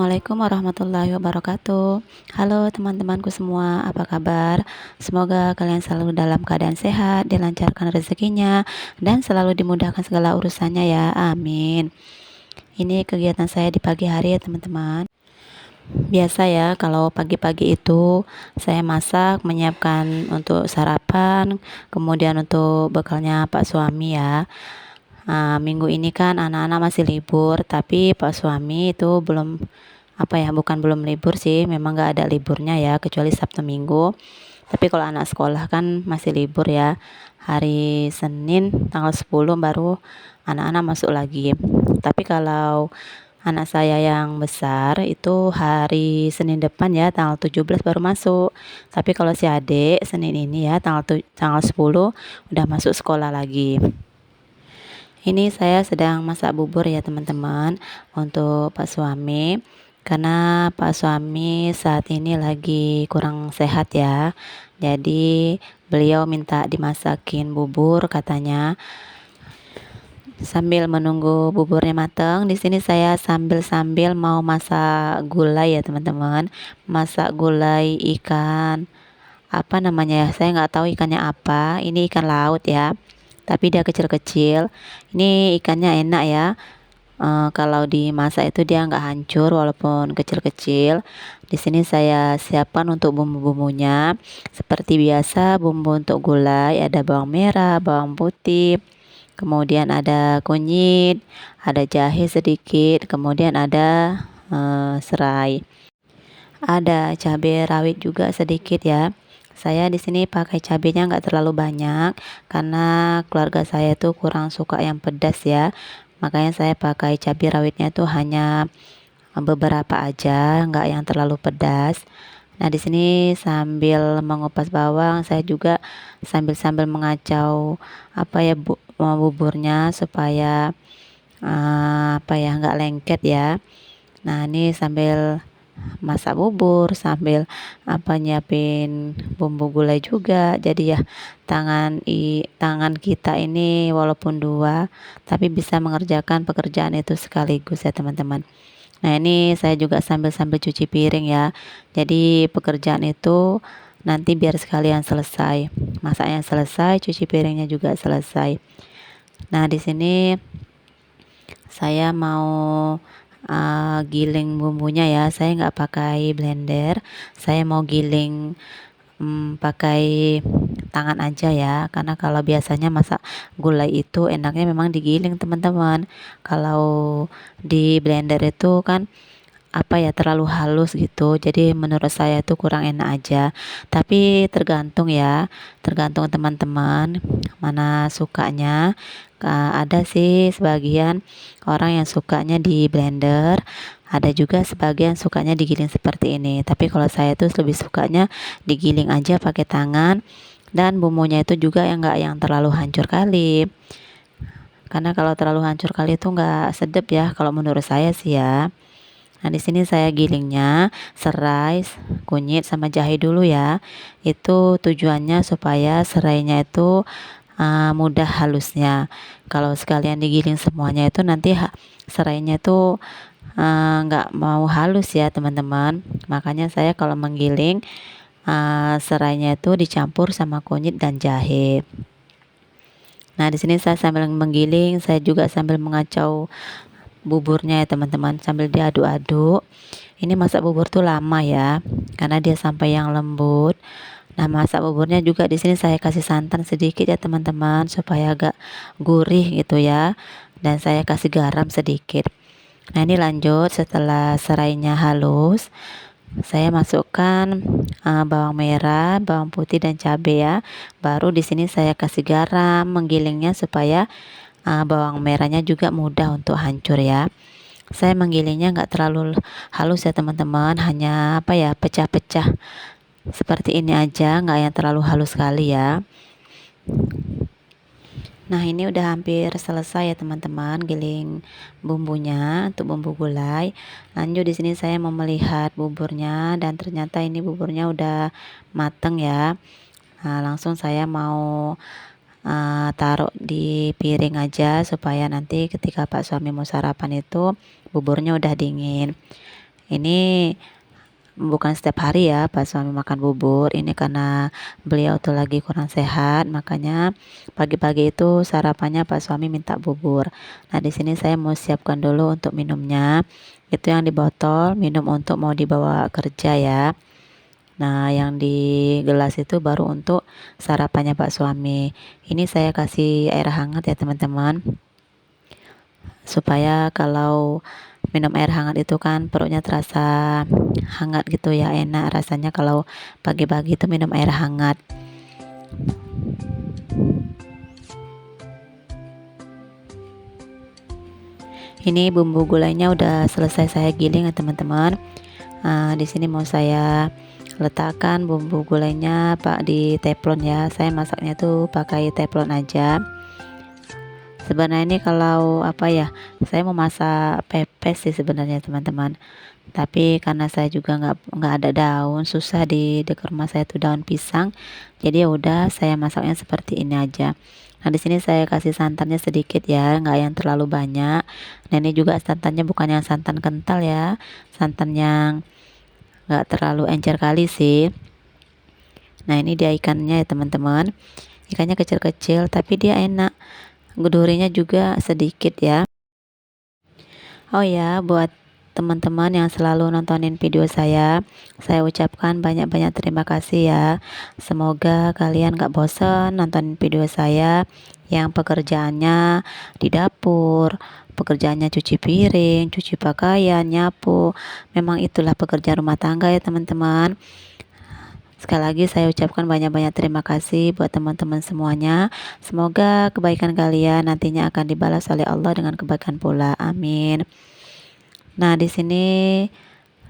Assalamualaikum warahmatullahi wabarakatuh. Halo teman-temanku semua, apa kabar? Semoga kalian selalu dalam keadaan sehat, dilancarkan rezekinya, dan selalu dimudahkan segala urusannya ya. Amin. Ini kegiatan saya di pagi hari ya teman-teman. Biasa ya, kalau pagi-pagi itu saya masak, menyiapkan untuk sarapan, kemudian untuk bekalnya Pak suami ya. Minggu ini kan anak-anak masih libur, tapi Pak suami itu bukan belum libur sih, memang gak ada liburnya ya, kecuali Sabtu Minggu. Tapi kalau anak sekolah kan masih libur ya. Hari Senin tanggal 10 baru anak-anak masuk lagi. Tapi kalau anak saya yang besar itu hari Senin depan ya, tanggal 17 baru masuk. Tapi kalau si adik Senin ini ya, tanggal 10 udah masuk sekolah lagi. Ini saya sedang masak bubur ya teman-teman, untuk Pak suami, karena Pak suami saat ini lagi kurang sehat ya. Jadi beliau minta dimasakin bubur katanya. Sambil menunggu buburnya matang, di sini saya sambil mau masak gulai ya teman-teman. Masak gulai ikan, apa namanya ya, saya nggak tahu ikannya apa. Ini ikan laut ya, tapi dia kecil-kecil. Ini ikannya enak ya. Kalau dimasak itu dia nggak hancur walaupun kecil-kecil. Di sini saya siapkan untuk bumbu-bumbunya. Seperti biasa, bumbu untuk gulai ada bawang merah, bawang putih, kemudian ada kunyit, ada jahe sedikit, kemudian ada serai. Ada cabai rawit juga sedikit ya. Saya di sini pakai cabenya nggak terlalu banyak karena keluarga saya tuh kurang suka yang pedas ya. Makanya saya pakai cabai rawitnya tuh hanya beberapa aja, nggak yang terlalu pedas. Nah, di sini sambil mengupas bawang, saya juga sambil mengacau buburnya supaya nggak lengket ya. Nah, ini sambil masak bubur sambil nyiapin bumbu gulai juga. Jadi ya tangan kita ini walaupun dua tapi bisa mengerjakan pekerjaan itu sekaligus ya teman-teman. Nah, ini saya juga sambil cuci piring ya. Jadi pekerjaan itu nanti biar sekalian selesai. Masaknya selesai, cuci piringnya juga selesai. Nah, di sini saya mau giling bumbunya ya. Saya nggak pakai blender, saya mau giling pakai tangan aja ya, karena kalau biasanya masak gulai itu enaknya memang digiling teman-teman. Kalau di blender itu kan terlalu halus gitu, jadi menurut saya itu kurang enak aja. Tapi tergantung ya, tergantung teman-teman mana sukanya. Ada sih sebagian orang yang sukanya di blender, ada juga sebagian sukanya digiling seperti ini. Tapi kalau saya tuh lebih sukanya digiling aja pakai tangan, dan bumbunya itu juga yang terlalu hancur kali, karena kalau terlalu hancur kali itu nggak sedap ya kalau menurut saya sih ya. Nah, di sini saya gilingnya serai, kunyit sama jahe dulu ya. Itu tujuannya supaya serainya itu mudah halusnya. Kalau sekalian digiling semuanya itu nanti serainya itu nggak mau halus ya teman-teman. Makanya saya kalau menggiling serainya itu dicampur sama kunyit dan jahe. Nah, di sini saya sambil menggiling, saya juga sambil mengacau buburnya ya teman-teman, sambil diaduk-aduk. Ini masak bubur tuh lama ya, karena dia sampai yang lembut. Nah, masak buburnya juga di sini saya kasih santan sedikit ya teman-teman, supaya agak gurih gitu ya. Dan saya kasih garam sedikit. Nah, ini lanjut setelah serainya halus, saya masukkan bawang merah, bawang putih dan cabai ya. Baru di sini saya kasih garam, menggilingnya supaya bawang merahnya juga mudah untuk hancur ya. Saya menggilingnya nggak terlalu halus ya teman-teman, hanya pecah-pecah seperti ini aja, nggak yang terlalu halus sekali ya. Nah, ini udah hampir selesai ya teman-teman giling bumbunya untuk bumbu gulai. Lanjut di sini saya mau melihat buburnya, dan ternyata ini buburnya udah mateng ya. Nah, langsung saya mau taruh di piring aja supaya nanti ketika Pak suami mau sarapan itu buburnya udah dingin. Ini bukan setiap hari ya Pak suami makan bubur. Ini karena beliau tuh lagi kurang sehat, makanya pagi-pagi itu sarapannya Pak suami minta bubur. Nah, di sini saya mau siapkan dulu untuk minumnya. Itu yang di botol, minum untuk mau dibawa kerja ya. Nah, yang di gelas itu baru untuk sarapannya Pak suami. Ini saya kasih air hangat ya teman-teman, supaya kalau minum air hangat itu kan perutnya terasa hangat gitu ya, enak rasanya kalau pagi-pagi itu minum air hangat. Ini bumbu gulainya udah selesai saya giling ya teman-teman. Di sini mau saya letakkan bumbu gulainya Pak di teflon ya. Saya masaknya tuh pakai teflon aja. Sebenarnya ini kalau apa ya, saya mau masak pepes sih sebenarnya teman-teman. Tapi karena saya juga nggak ada daun, susah di dekat rumah saya tuh daun pisang. Jadi ya udah saya masaknya seperti ini aja. Nah, di sini saya kasih santannya sedikit ya, nggak yang terlalu banyak. Nah, ini juga santannya bukan yang santan kental ya, santan yang nggak terlalu encer kali sih. Nah, ini dia ikannya ya teman-teman. Ikannya kecil-kecil tapi dia enak. Durinya juga sedikit ya. Oh ya, buat teman-teman yang selalu nontonin video saya ucapkan banyak-banyak terima kasih ya. Semoga kalian gak bosan nontonin video saya yang pekerjaannya di dapur, pekerjaannya cuci piring, cuci pakaian, nyapu. Memang itulah pekerjaan rumah tangga ya teman-teman. Sekali lagi saya ucapkan banyak-banyak terima kasih buat teman-teman semuanya. Semoga kebaikan kalian nantinya akan dibalas oleh Allah dengan kebaikan pula. Amin. Nah, di sini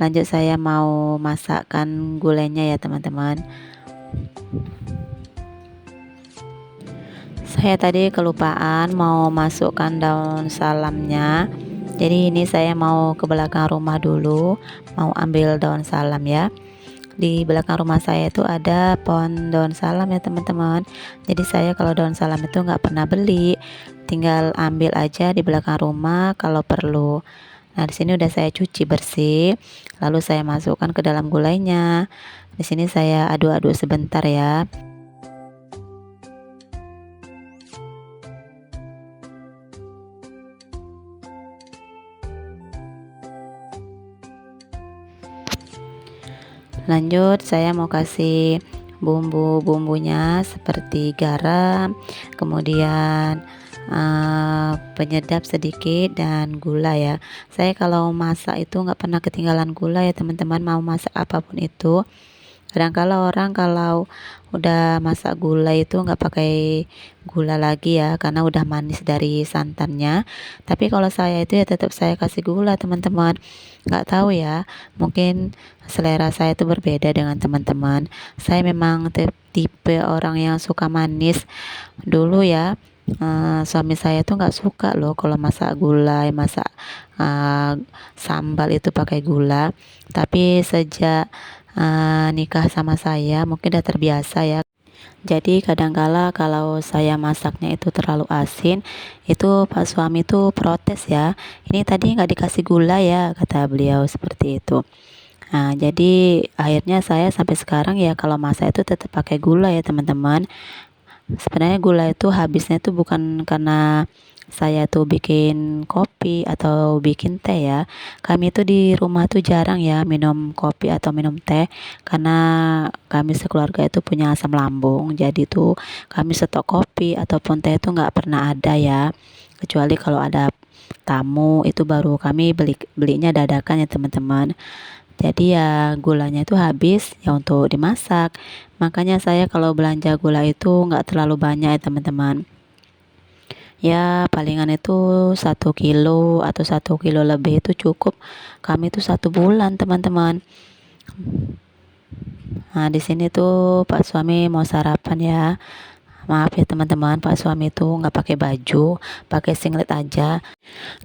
lanjut saya mau masakkan gulainya ya, teman-teman. Saya tadi kelupaan mau masukkan daun salamnya. Jadi ini saya mau ke belakang rumah dulu, mau ambil daun salam ya. Di belakang rumah saya itu ada pohon daun salam ya teman-teman. Jadi saya kalau daun salam itu nggak pernah beli, tinggal ambil aja di belakang rumah kalau perlu. Nah, di sini udah saya cuci bersih, lalu saya masukkan ke dalam gulainya. Di sini saya aduk-aduk sebentar ya. Lanjut saya mau kasih bumbu-bumbunya seperti garam, kemudian penyedap sedikit dan gula ya. Saya kalau masak itu nggak pernah ketinggalan gula ya teman-teman, mau masak apapun itu. Kadang-kala orang kalau udah masak gula itu nggak pakai gula lagi ya, karena udah manis dari santannya. Tapi kalau saya itu ya tetap saya kasih gula teman-teman. Nggak tahu ya, mungkin selera saya itu berbeda dengan teman-teman. Saya memang tipe orang yang suka manis. Dulu ya, suami saya tuh nggak suka loh kalau masak gulai, masak sambal itu pakai gula. Tapi sejak nikah sama saya mungkin udah terbiasa ya. Jadi kadangkala kalau saya masaknya itu terlalu asin, itu Pak suami tuh protes ya. Ini tadi nggak dikasih gula ya, kata beliau seperti itu. Nah, jadi akhirnya saya sampai sekarang ya kalau masak itu tetap pakai gula ya teman-teman. Sebenarnya gula itu habisnya tuh bukan karena saya tuh bikin kopi atau bikin teh ya. Kami tuh di rumah tuh jarang ya minum kopi atau minum teh, karena kami sekeluarga itu punya asam lambung. Jadi tuh kami stok kopi ataupun teh itu nggak pernah ada ya. Kecuali kalau ada tamu itu baru kami belinya dadakan ya teman-teman. Jadi ya gulanya itu habis ya untuk dimasak. Makanya saya kalau belanja gula itu nggak terlalu banyak ya teman-teman. Ya palingan itu 1 kilo atau 1 kilo lebih itu cukup. Kami itu 1 bulan teman-teman. Nah, di sini tuh Pak suami mau sarapan ya. Maaf ya teman-teman, Pak suami itu nggak pakai baju, pakai singlet aja.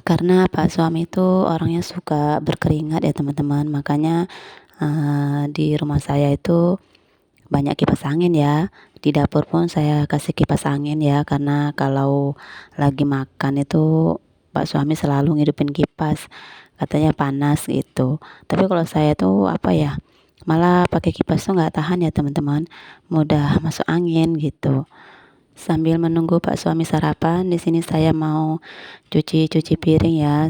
Karena Pak suami itu orangnya suka berkeringat ya teman-teman. Makanya di rumah saya itu banyak kipas angin ya. Di dapur pun saya kasih kipas angin ya, karena kalau lagi makan itu Pak suami selalu ngidupin kipas. katanya panas gitu. Tapi kalau saya tuh apa ya, malah pakai kipas tuh nggak tahan ya teman-teman, mudah masuk angin gitu. Sambil menunggu Pak suami sarapan, di sini saya mau cuci-cuci piring ya,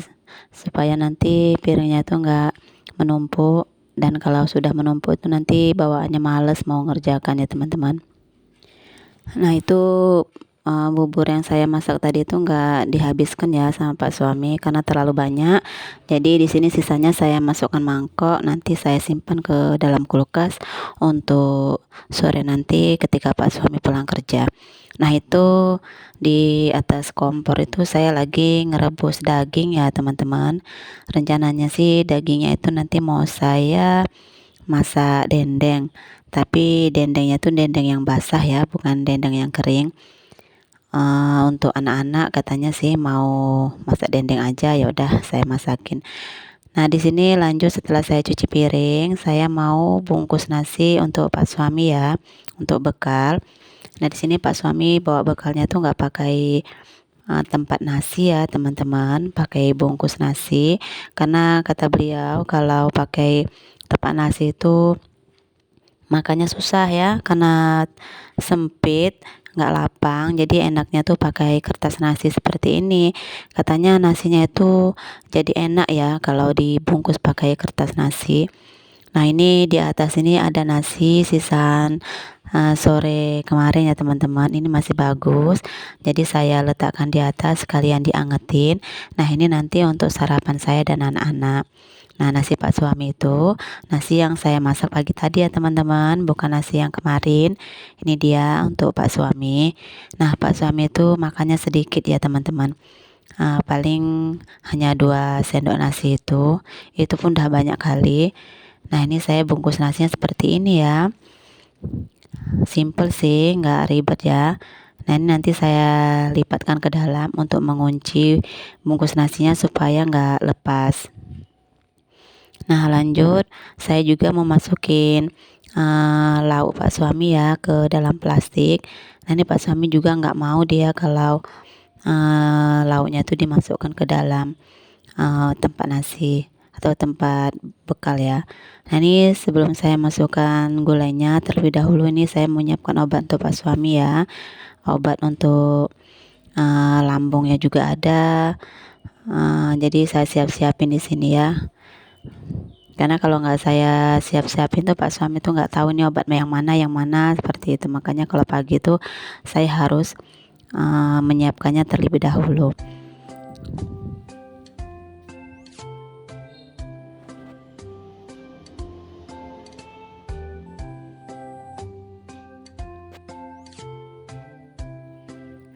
supaya nanti piringnya itu nggak menumpuk, dan kalau sudah menumpuk itu nanti bawaannya males mau ngerjakan ya teman-teman. Nah itu, bubur yang saya masak tadi itu nggak dihabiskan ya sama Pak suami karena terlalu banyak. Jadi di sini sisanya saya masukkan mangkok, nanti saya simpan ke dalam kulkas untuk sore nanti ketika Pak suami pulang kerja. Nah itu di atas kompor itu saya lagi ngerebus daging ya teman-teman. Rencananya sih dagingnya itu nanti mau saya masak dendeng, tapi dendengnya tuh dendeng yang basah ya, bukan dendeng yang kering. Untuk anak-anak katanya sih mau masak dendeng aja, ya udah saya masakin. Nah di sini lanjut setelah saya cuci piring, saya mau bungkus nasi untuk Pak suami ya, untuk bekal. Nah di sini Pak suami bawa bekalnya tuh nggak pakai tempat nasi ya teman-teman, pakai bungkus nasi, karena kata beliau kalau pakai tempat nasi itu makanya susah ya, karena sempit, nggak lapang, jadi enaknya tuh pakai kertas nasi seperti ini. Katanya nasinya itu jadi enak ya kalau dibungkus pakai kertas nasi. Nah ini di atas ini ada nasi sisaan sore kemarin ya teman-teman, ini masih bagus, jadi saya letakkan di atas sekalian diangetin. Nah ini nanti untuk sarapan saya dan anak-anak. Nah nasi Pak suami itu nasi yang saya masak pagi tadi ya teman-teman, bukan nasi yang kemarin. Ini dia untuk Pak suami. Nah Pak suami itu makannya sedikit ya teman-teman, paling hanya 2 sendok nasi, itu pun udah banyak kali. Nah ini saya bungkus nasinya seperti ini ya, simple sih, nggak ribet ya. Nah ini nanti saya lipatkan ke dalam untuk mengunci bungkus nasinya supaya nggak lepas. Nah lanjut, saya juga mau masukin lauk Pak suami ya ke dalam plastik. Nah ini Pak suami juga nggak mau dia kalau lauknya itu dimasukkan ke dalam tempat nasi atau tempat bekal ya. Nah ini sebelum saya masukkan gulainya, terlebih dahulu ini saya menyiapkan obat untuk Pak suami ya. Obat untuk lambungnya juga ada. Jadi saya siap-siapin di sini ya. Karena kalau nggak saya siap-siapin tuh Pak suami tuh nggak tahu nih obat yang mana seperti itu. Makanya kalau pagi tuh saya harus menyiapkannya terlebih dahulu.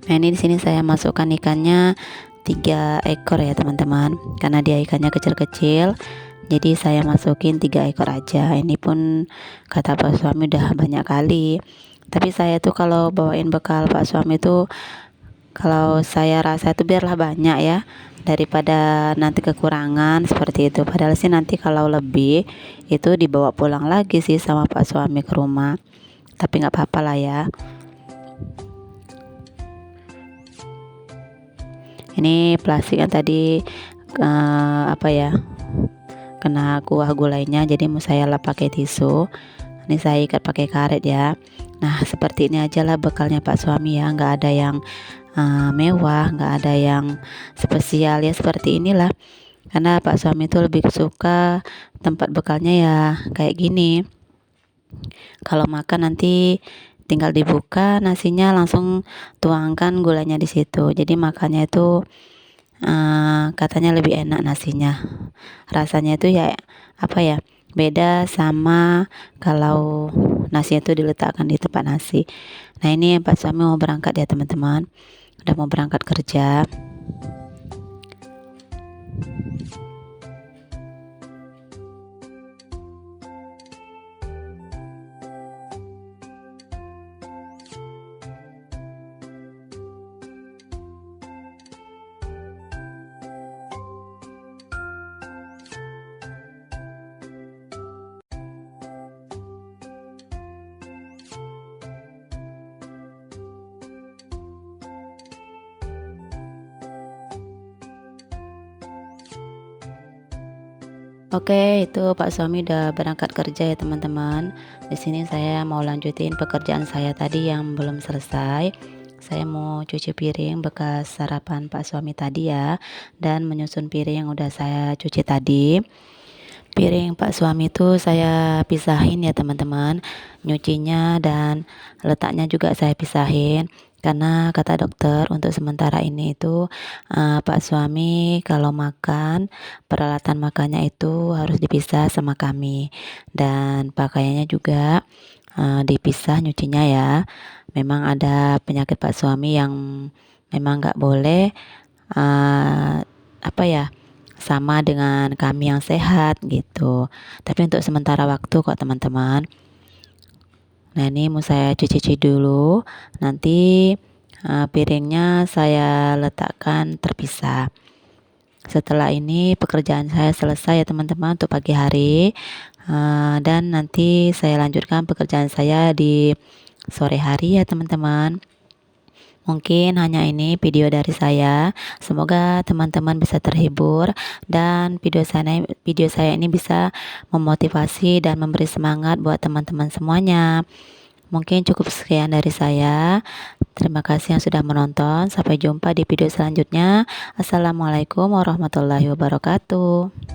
Nah ini di sini saya masukkan ikannya 3 ekor ya teman-teman, karena dia ikannya kecil-kecil, jadi saya masukin 3 ekor aja. Ini pun kata Pak suami udah banyak kali, tapi saya tuh kalau bawain bekal Pak suami tuh, kalau saya rasa itu biarlah banyak ya, daripada nanti kekurangan seperti itu. Padahal sih nanti kalau lebih itu dibawa pulang lagi sih sama Pak suami ke rumah, tapi nggak apa-apa lah ya. Ini plastik yang tadi apa ya, kena kuah gulainya, jadi mau saya lap pakai tisu. Ini saya ikat pakai karet ya. Nah seperti ini aja lah bekalnya Pak suami ya, nggak ada yang mewah, nggak ada yang spesial ya, seperti inilah. Karena Pak suami itu lebih suka tempat bekalnya ya kayak gini. Kalau makan nanti tinggal dibuka nasinya, langsung tuangkan gulanya di situ. Jadi makannya itu katanya lebih enak nasinya. Rasanya itu ya apa ya, beda sama kalau nasi itu diletakkan di tempat nasi. Nah ini Pak suami mau berangkat ya teman-teman, udah mau berangkat kerja. Oke, itu Pak suami udah berangkat kerja ya teman-teman. Di sini saya mau lanjutin pekerjaan saya tadi yang belum selesai. Saya mau cuci piring bekas sarapan Pak suami tadi ya, dan menyusun piring yang udah saya cuci tadi. Piring Pak suami itu saya pisahin ya teman-teman, nyucinya dan letaknya juga saya pisahin. Karena kata dokter untuk sementara ini itu Pak suami kalau makan, peralatan makannya itu harus dipisah sama kami, dan pakaiannya juga dipisah nyucinya ya. Memang ada penyakit Pak suami yang memang nggak boleh apa ya, sama dengan kami yang sehat gitu. Tapi untuk sementara waktu kok teman-teman. Nah, ini mau saya cuci-cuci dulu. Nanti piringnya saya letakkan terpisah. Setelah ini pekerjaan saya selesai ya teman-teman untuk pagi hari. Dan nanti saya lanjutkan pekerjaan saya di sore hari ya teman-teman. Mungkin hanya ini video dari saya. Semoga teman-teman bisa terhibur dan video saya ini bisa memotivasi dan memberi semangat buat teman-teman semuanya. Mungkin cukup sekian dari saya. Terima kasih yang sudah menonton. Sampai jumpa di video selanjutnya. Assalamualaikum warahmatullahi wabarakatuh.